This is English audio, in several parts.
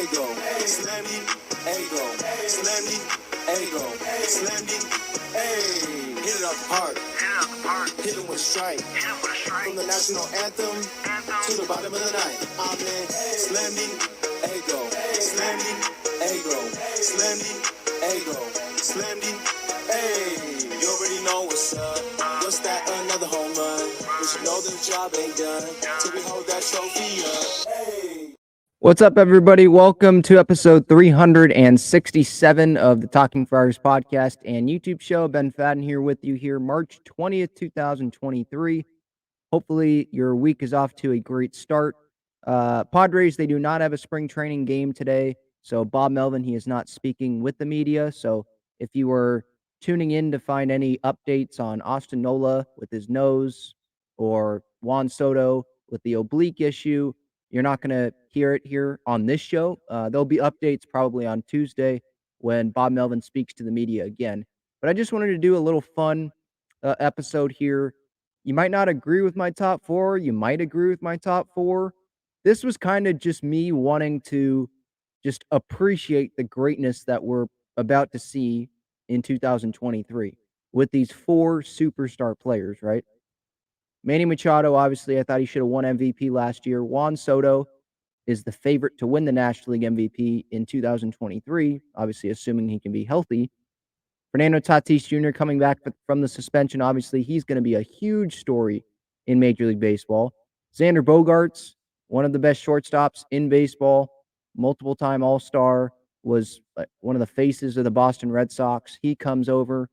ego, slammy, ego, slammy, ego, slammy, hey. Hit it up hard, hit him with a strike. From the national anthem to the bottom of the night. Amen. Slammy, ego, slammy, ego, slammy, ego, slammy, hey. You already know what's up. What's that? Another home run. But you know the job ain't done till we hold that trophy up. Hey. What's up, everybody? Welcome to episode 367 of the Talking Friars podcast and YouTube show. Ben Fadden here with you here, March 20th, 2023. Hopefully, your week is off to a great start. Padres, they do not have a spring training game today. So Bob Melvin, he is not speaking with the media. So if you were tuning in to find any updates on Austin Nola with his nose or Juan Soto with the oblique issue, you're not going to hear it here on this show. There'll be updates probably on Tuesday when Bob Melvin speaks to the media again. But I just wanted to do a little fun episode here. You might not agree with my top four. You might agree with my top four. This was kind of just me wanting to just appreciate the greatness that we're about to see in 2023 with these four superstar players, right? Manny Machado, obviously, I thought he should have won MVP last year. Juan Soto is the favorite to win the National League MVP in 2023, obviously assuming he can be healthy. Fernando Tatis Jr. coming back from the suspension, obviously, he's going to be a huge story in Major League Baseball. Xander Bogaerts, one of the best shortstops in baseball, multiple-time All-Star, was one of the faces of the Boston Red Sox. He comes over.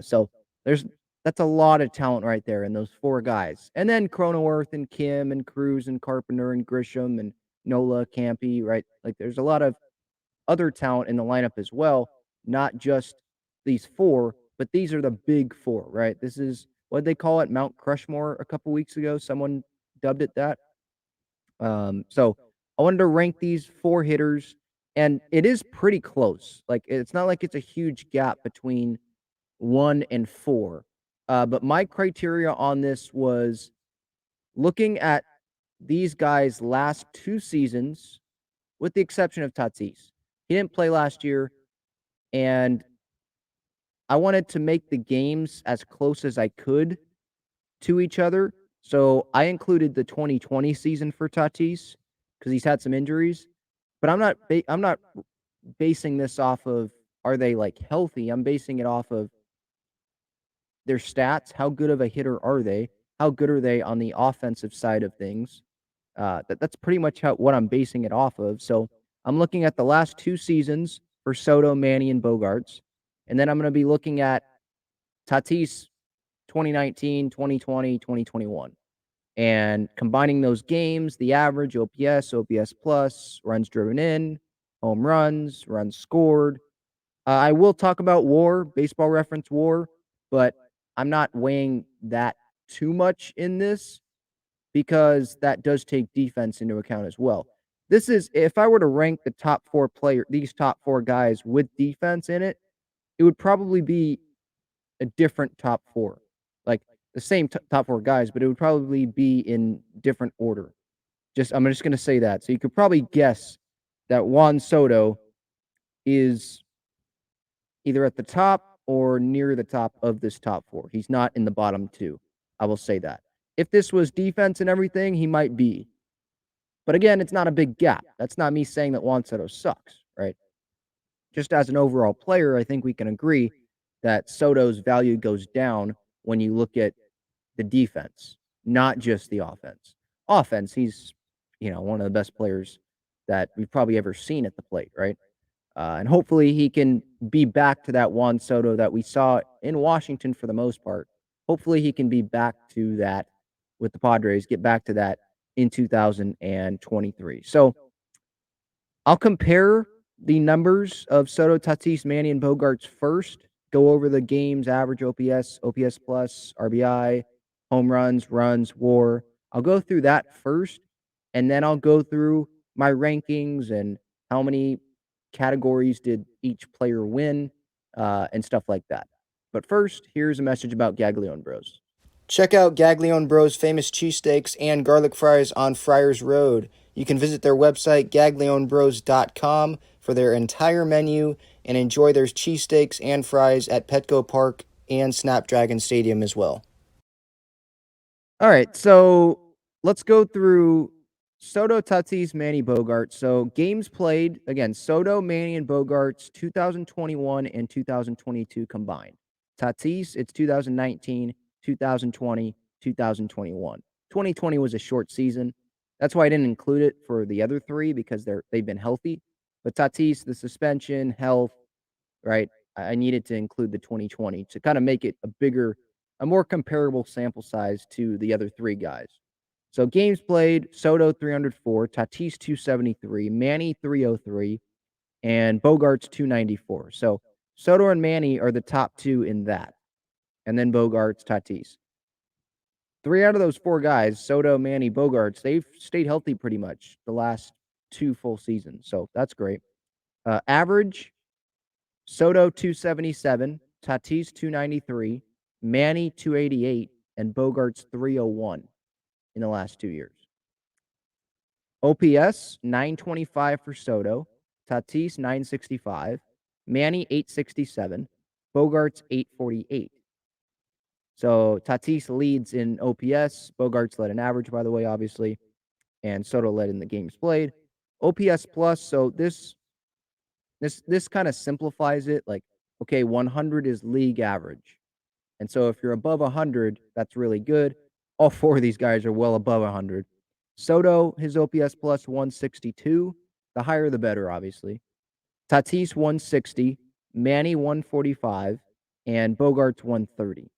So that's a lot of talent right there in those four guys. And then Cronenworth and Kim and Cruz and Carpenter and Grisham and Nola, Campy, right? Like there's a lot of other talent in the lineup as well, not just these four, but these are the big four, right? This is what they call it, Mount Crushmore a couple weeks ago. Someone dubbed it that. So I wanted to rank these four hitters, and it is pretty close. Like it's not like it's a huge gap between 1 and 4. But my criteria on this was looking at these guys' last 2 seasons, with the exception of Tatis. He didn't play last year, and I wanted to make the games as close as I could to each other. So I included the 2020 season for Tatis because he's had some injuries. But I'm not basing this off of are they like healthy. I'm basing it off of their stats. How good of a hitter are they? How good are they on the offensive side of things? That's pretty much what I'm basing it off of. So I'm looking at the last 2 seasons for Soto, Manny, and Bogaerts. And then I'm going to be looking at Tatis 2019, 2020, 2021. And combining those games, the average, OPS, OPS plus, runs driven in, home runs, runs scored. I will talk about WAR, Baseball Reference WAR, but I'm not weighing that too much in this because that does take defense into account as well. This is, if I were to rank the top 4 these top 4 guys with defense in it, it would probably be a different top 4. Like the same top 4 guys, but it would probably be in different order. I'm just going to say that. So you could probably guess that Juan Soto is either at the top or near the top of this top 4. He's not in the bottom 2. I will say that. If this was defense and everything, he might be. But again, it's not a big gap. That's not me saying that Juan Soto sucks, right? Just as an overall player, I think we can agree that Soto's value goes down when you look at the defense, not just the offense. Offense, he's, one of the best players that we've probably ever seen at the plate, right? And hopefully he can be back to that Juan Soto that we saw in Washington for the most part. Hopefully he can be back to that with the Padres, get back to that in 2023. So I'll compare the numbers of Soto, Tatis, Manny, and Bogaerts first, go over the games, average OPS, OPS plus, RBI, home runs, WAR. I'll go through that first, and then I'll go through my rankings and how many categories did each player win, and stuff like that. But first, here's a message about Gaglione Bros. Check out Gaglione Bros' famous cheesesteaks and garlic fries on Friars Road. You can visit their website, gaglionebros.com, for their entire menu and enjoy their cheesesteaks and fries at Petco Park and Snapdragon Stadium as well. All right, so let's go through Soto, Tatis, Manny, Bogaerts. So games played, again, Soto, Manny, and Bogaerts, 2021 and 2022 combined. Tatis, it's 2019, 2020, 2021. 2020 was a short season. That's why I didn't include it for the other three because they've been healthy. But Tatis, the suspension, health, right? I needed to include the 2020 to kind of make it a more comparable sample size to the other three guys. So games played, Soto 304, Tatis 273, Manny 303, and Bogaerts 294. So Soto and Manny are the top two in that. And then Bogaerts, Tatis. Three out of those four guys, Soto, Manny, Bogaerts, they've stayed healthy pretty much the last two full seasons. So that's great. Average, Soto 277, Tatis 293, Manny 288, and Bogaerts 301 in the last 2 years. OPS 925 for Soto, Tatis 965, Manny 867, Bogaerts 848. So Tatis leads in OPS, Bogaerts led in average, by the way, obviously, and Soto led in the games played. OPS plus, so this kind of simplifies it. Like, okay, 100 is league average. And so if you're above 100, that's really good. All four of these guys are well above 100. Soto, his OPS plus 162. The higher, the better, obviously. Tatis, 160. Manny, 145. And Bogaerts, 130.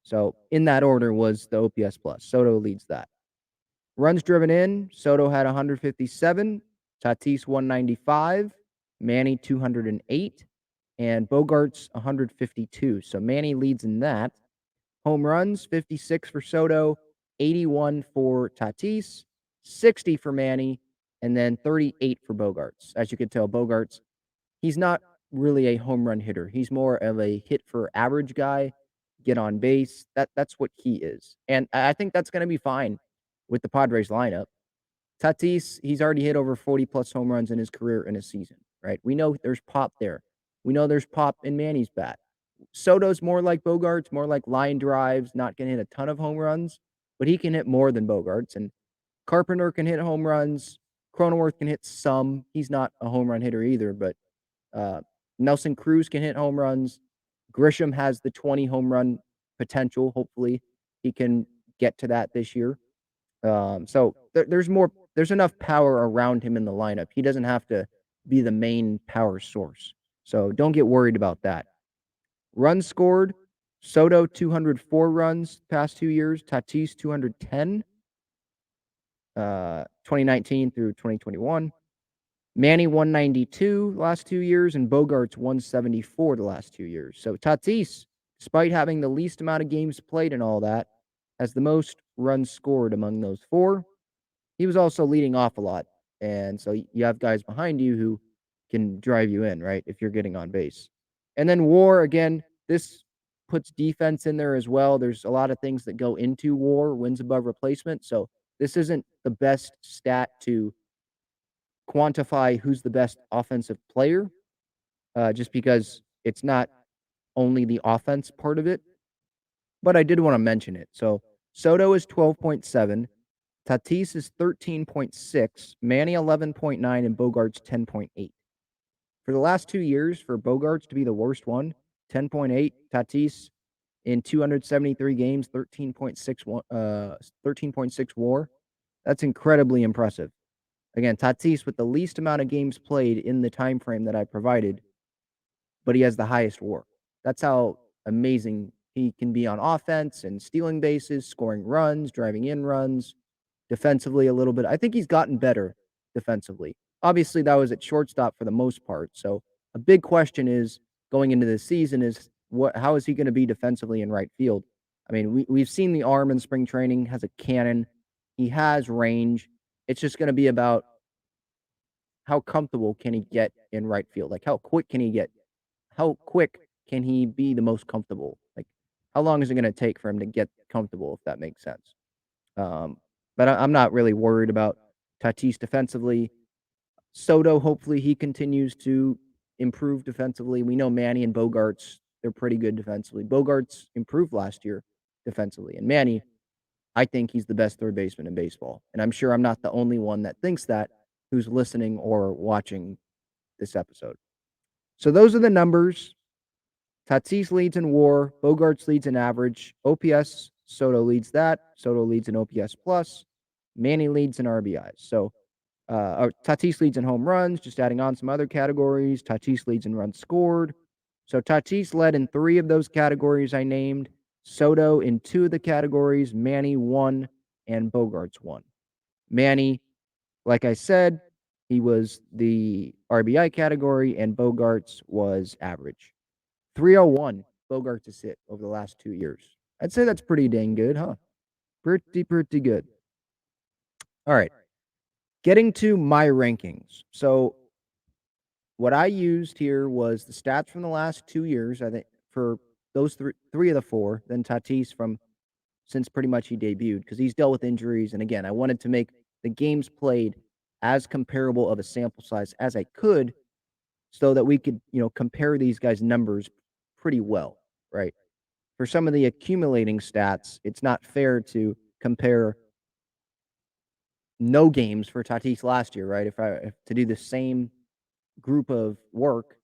So in that order was the OPS plus. Soto leads that. Runs driven in, Soto had 157. Tatis, 195. Manny, 208. And Bogaerts, 152. So Manny leads in that. Home runs, 56 for Soto, 81 for Tatis, 60 for Manny, and then 38 for Bogaerts. As you can tell, Bogaerts, he's not really a home run hitter. He's more of a hit for average guy, get on base. That's what he is. And I think that's going to be fine with the Padres lineup. Tatis, he's already hit over 40 plus home runs in his career in a season, right? We know there's pop there. We know there's pop in Manny's bat. Soto's more like Bogaerts, more like line drives, not going to hit a ton of home runs, but he can hit more than Bogaerts. And Carpenter can hit home runs. Cronenworth can hit some. He's not a home run hitter either, but Nelson Cruz can hit home runs. Grisham has the 20 home run potential. Hopefully, he can get to that this year. So there's enough power around him in the lineup. He doesn't have to be the main power source. So don't get worried about that. Runs scored, Soto 204 runs past 2 years, Tatis 210, 2019 through 2021. Manny 192 last 2 years, and Bogaerts 174 the last 2 years. So Tatis, despite having the least amount of games played and all that, has the most runs scored among those four. He was also leading off a lot. And so you have guys behind you who can drive you in, right? If you're getting on base. And then WAR, again, this puts defense in there as well. There's a lot of things that go into WAR, wins above replacement. So this isn't the best stat to quantify who's the best offensive player, just because it's not only the offense part of it. But I did want to mention it. So Soto is 12.7. Tatis is 13.6, Manny 11.9, and Bogaerts 10.8. For the last 2 years, for Bogaerts to be the worst one, 10.8, Tatis in 273 games, 13.6 WAR. That's incredibly impressive. Again, Tatis with the least amount of games played in the time frame that I provided, but he has the highest WAR. That's how amazing he can be on offense and stealing bases, scoring runs, driving in runs. Defensively a little bit. I think he's gotten better defensively. Obviously, that was at shortstop for the most part. So a big question is going into this season is how is he going to be defensively in right field? I mean, we've seen the arm in spring training, has a cannon. He has range. It's just going to be about how comfortable can he get in right field? Like how quick can he get? How quick can he be the most comfortable? Like how long is it going to take for him to get comfortable, if that makes sense? But I'm not really worried about Tatis defensively. Soto, hopefully he continues to improve defensively. We know Manny and Bogaerts, they're pretty good defensively. Bogaerts improved last year defensively. And Manny, I think he's the best third baseman in baseball. And I'm sure I'm not the only one that thinks that who's listening or watching this episode. So those are the numbers. Tatis leads in WAR. Bogaerts leads in average. OPS, Soto leads that. Soto leads in OPS plus. Manny leads in RBIs. So Tatis leads in home runs, just adding on some other categories. Tatis leads in runs scored. So Tatis led in 3 of those categories I named. Soto in 2 of the categories. Manny 1 and Bogaerts 1. Manny, like I said, he was the RBI category, and Bogaerts was average. 301 Bogaerts has hit over the last 2 years. I'd say that's pretty dang good, huh? Pretty good. All right. Getting to my rankings. So what I used here was the stats from the last 2 years, I think, for those three of the 4, then Tatis from since pretty much he debuted, because he's dealt with injuries. And again, I wanted to make the games played as comparable of a sample size as I could so that we could, compare these guys' numbers pretty well, right? For some of the accumulating stats, it's not fair to compare no games for Tatis last year, right? If to do the same group of work,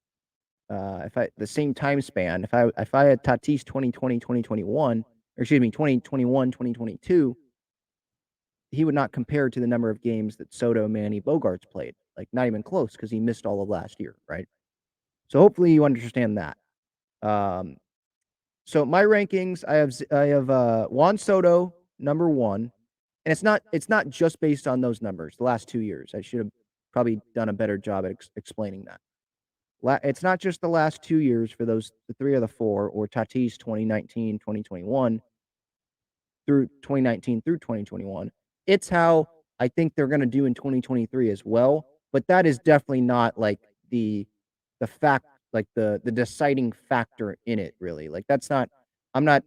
the same time span, if I had Tatis 2020, 2021, or excuse me, 2021, 2022, he would not compare to the number of games that Soto, Manny, Bogaerts played. Like, not even close, because he missed all of last year, right? So hopefully you understand that. So my rankings, I have Juan Soto number 1, and it's not just based on those numbers. The last 2 years, I should have probably done a better job at explaining that. It's not just the last 2 years for the 3 of the 4, or Tatis 2019, 2021 through 2019 through 2021. It's how I think they're going to do in 2023 as well. But that is definitely not like the fact, like the deciding factor in it, really. Like, that's not, I'm not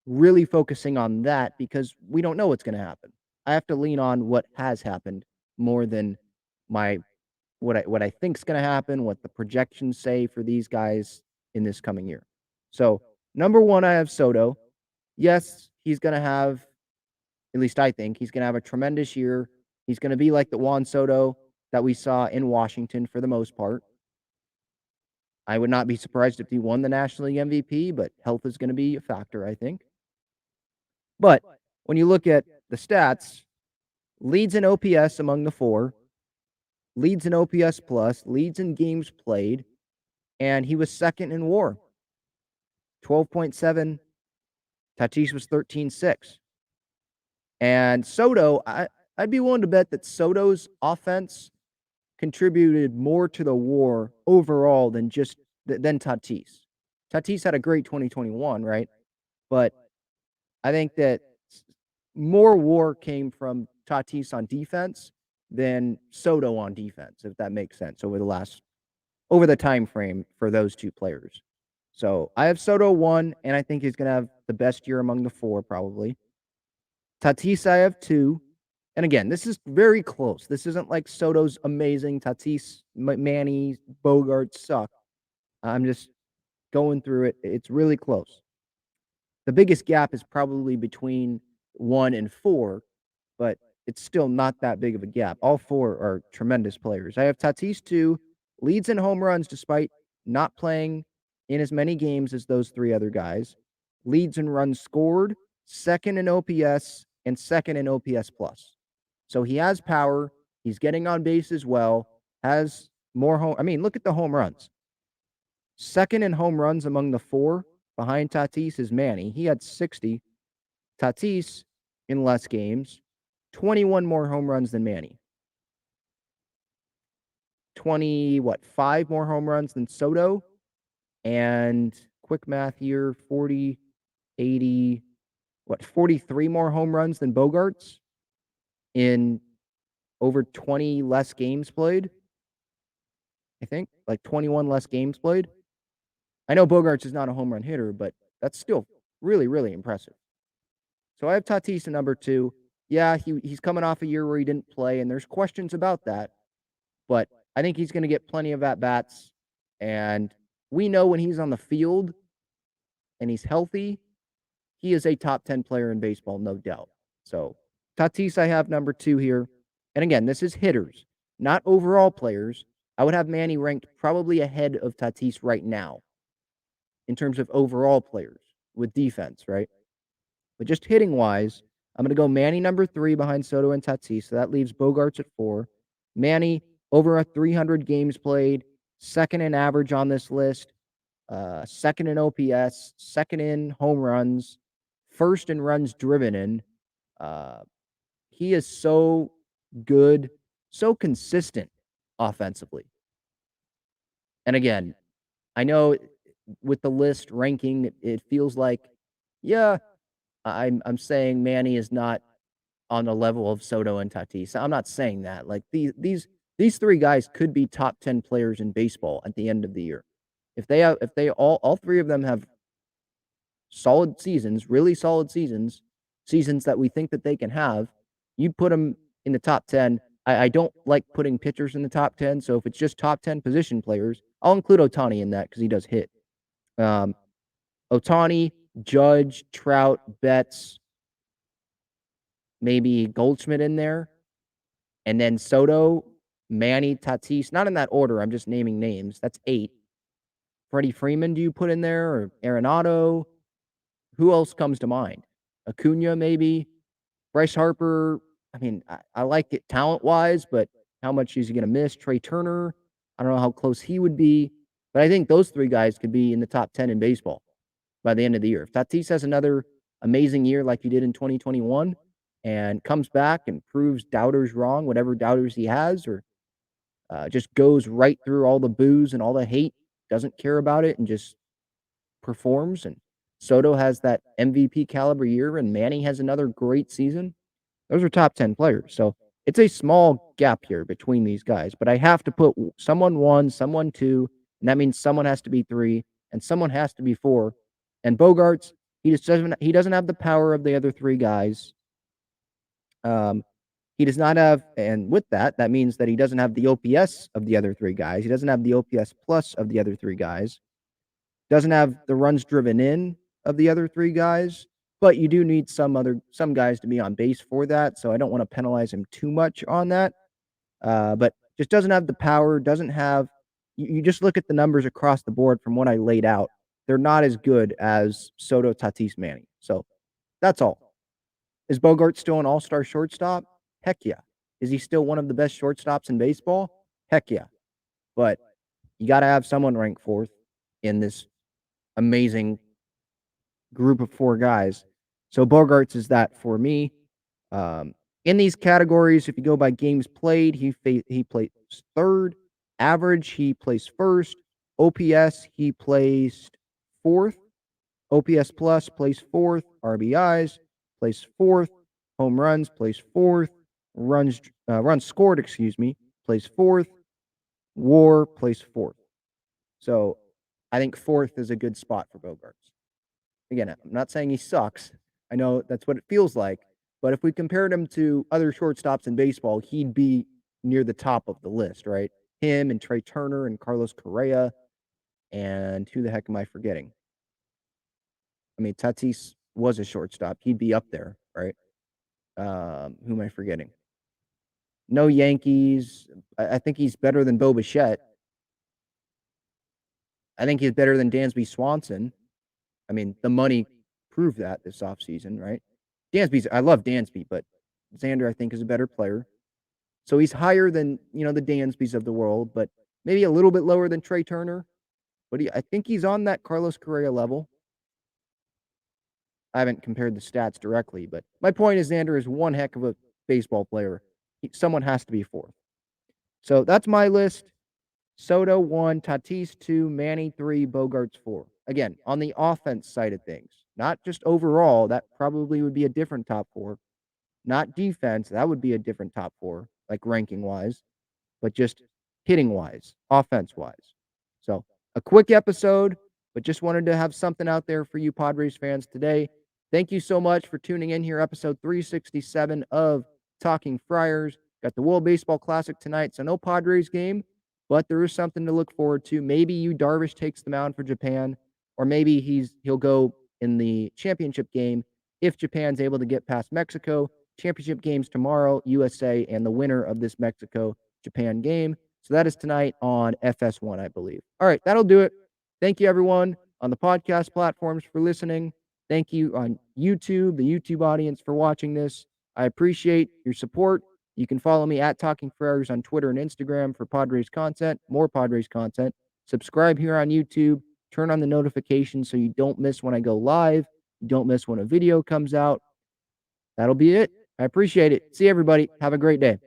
really focusing on that, because we don't know what's going to happen. I have to lean on what has happened more than what I think is going to happen, what the projections say for these guys in this coming year. So number 1, I have Soto. Yes, he's going to have, at least I think, he's going to have a tremendous year. He's going to be like the Juan Soto that we saw in Washington for the most part. I would not be surprised if he won the National League MVP, but health is going to be a factor, I think. But when you look at the stats, leads in OPS among the 4, leads in OPS plus, leads in games played, and he was second in WAR. 12.7. Tatis was 13.6. And Soto, I'd be willing to bet that Soto's offense contributed more to the WAR overall than Tatis. Tatis had a great 2021, right? But I think that more WAR came from Tatis on defense than Soto on defense, if that makes sense, over the time frame for those 2 players. So I have Soto 1, and I think he's going to have the best year among the 4, probably. Tatis, I have 2. And again, this is very close. This isn't like Soto's amazing. Tatis, Manny, Bogaerts suck. I'm just going through it. It's really close. The biggest gap is probably between 1 and 4, but it's still not that big of a gap. All 4 are tremendous players. I have Tatis 2, leads in home runs despite not playing in as many games as those 3 other guys. Leads in runs scored, second in OPS, and second in OPS plus. So he has power. He's getting on base as well. Has more look at the home runs. Second in home runs among the 4 behind Tatis is Manny. He had 60. Tatis, in less games, 21 more home runs than Manny. 5 more home runs than Soto. And quick math here, 40, 80, 43 more home runs than Bogaerts in over 20 less games played. I think, like 21 less games played. I know Bogaerts is not a home run hitter, but that's still really, really impressive. So I have Tatis at number 2. Yeah, he's coming off a year where he didn't play, and there's questions about that. But I think he's going to get plenty of at bats, and we know when he's on the field and he's healthy, he is a top 10 player in baseball, no doubt. So Tatis, I have number 2 here. And again, this is hitters, not overall players. I would have Manny ranked probably ahead of Tatis right now in terms of overall players with defense, right? But just hitting wise, I'm going to go Manny number 3 behind Soto and Tatis. So that leaves Bogaerts at 4. Manny over a 300 games played, second in average on this list, second in OPS, second in home runs, first in runs driven in. Uh, he is so good, so consistent offensively. And again, I know with the list ranking, it feels like, yeah, I'm saying Manny is not on the level of Soto and Tatis. I'm not saying that. Like these 3 guys could be top 10 players in baseball at the end of the year. If they all 3 of them have solid seasons, really solid seasons, seasons that we think that they can have, you put them in the top 10. I don't like putting pitchers in the top 10. So if it's just top 10 position players, I'll include Otani in that because he does hit. Um, Otani, Judge, Trout, Betts, maybe Goldschmidt in there. And then Soto, Manny, Tatis, not in that order. I'm just naming names. That's 8. Freddie Freeman, do you put in there? Or Arenado? Who else comes to mind? Acuna, maybe. Bryce Harper. I mean, I like it talent wise, but how much is he going to miss? Trey Turner. I don't know how close he would be, but I think those 3 guys could be in the top 10 in baseball by the end of the year. If Tatis has another amazing year like he did in 2021 and comes back and proves doubters wrong, whatever doubters he has, or just goes right through all the boos and all the hate, doesn't care about it, and just performs. And Soto has that MVP caliber year, and Manny has another great season. Those are top 10 players. So it's a small gap here between these guys, but I have to put someone 1, someone 2, and that means someone has to be 3, and someone has to be 4. And Bogaerts, he doesn't have the power of the other 3 guys. He does not have, and with that, that means that he doesn't have the OPS of the other 3 guys. He doesn't have the OPS plus of the other 3 guys. Doesn't have the runs driven in of the other 3 guys, but you do need some guys to be on base for that, so I don't wanna penalize him too much on that. But just doesn't have the power, doesn't have you just look at the numbers across the board from what I laid out, they're not as good as Soto, Tatis, Manny. So, that's all. Is Bogart still an all-star shortstop? Heck yeah. Is he still one of the best shortstops in baseball? Heck yeah. But you gotta have someone ranked 4th in this amazing group of 4 guys. So Bogarts is that for me. In these categories, if you go by games played, he plays 3rd. Average, he plays 1st. OPS, he placed 4th. OPS plus plays 4th. RBIs plays 4th. Home runs plays 4th. Runs scored, plays 4th. WAR plays 4th. So I think 4th is a good spot for Bogarts. Again, I'm not saying he sucks. I know that's what it feels like. But if we compared him to other shortstops in baseball, he'd be near the top of the list, right? Him and Trey Turner and Carlos Correa. And who the heck am I forgetting? I mean, Tatis was a shortstop. He'd be up there, right? Who am I forgetting? No Yankees. I think he's better than Bo Bichette. I think he's better than Dansby Swanson. I mean, the money proved that this offseason, right? I love Dansby, but Xander, I think, is a better player. So he's higher than, the Dansbys of the world, but maybe a little bit lower than Trey Turner. But I think he's on that Carlos Correa level. I haven't compared the stats directly, but my point is Xander is one heck of a baseball player. Someone has to be 4th. So that's my list. Soto 1, Tatis 2, Manny 3, Bogarts 4. Again, on the offense side of things, not just overall, that probably would be a different top 4. Not defense, that would be a different top 4, like ranking wise, but just hitting wise, offense wise. So a quick episode, but just wanted to have something out there for you Padres fans today. Thank you so much for tuning in here, episode 367 of Talking Friars. Got the World Baseball Classic tonight, so no Padres game, but there is something to look forward to. Maybe Yu Darvish takes the mound for Japan, or maybe he'll go in the championship game if Japan's able to get past Mexico. Championship games tomorrow, USA, and the winner of this Mexico-Japan game. So that is tonight on FS1, I believe. All right, that'll do it. Thank you, everyone, on the podcast platforms for listening. Thank you on YouTube, the YouTube audience, for watching this. I appreciate your support. You can follow me at Talking Friars on Twitter and Instagram for Padres content, more Padres content. Subscribe here on YouTube. Turn on the notifications so you don't miss when I go live. You don't miss when a video comes out. That'll be it. I appreciate it. See everybody. Have a great day.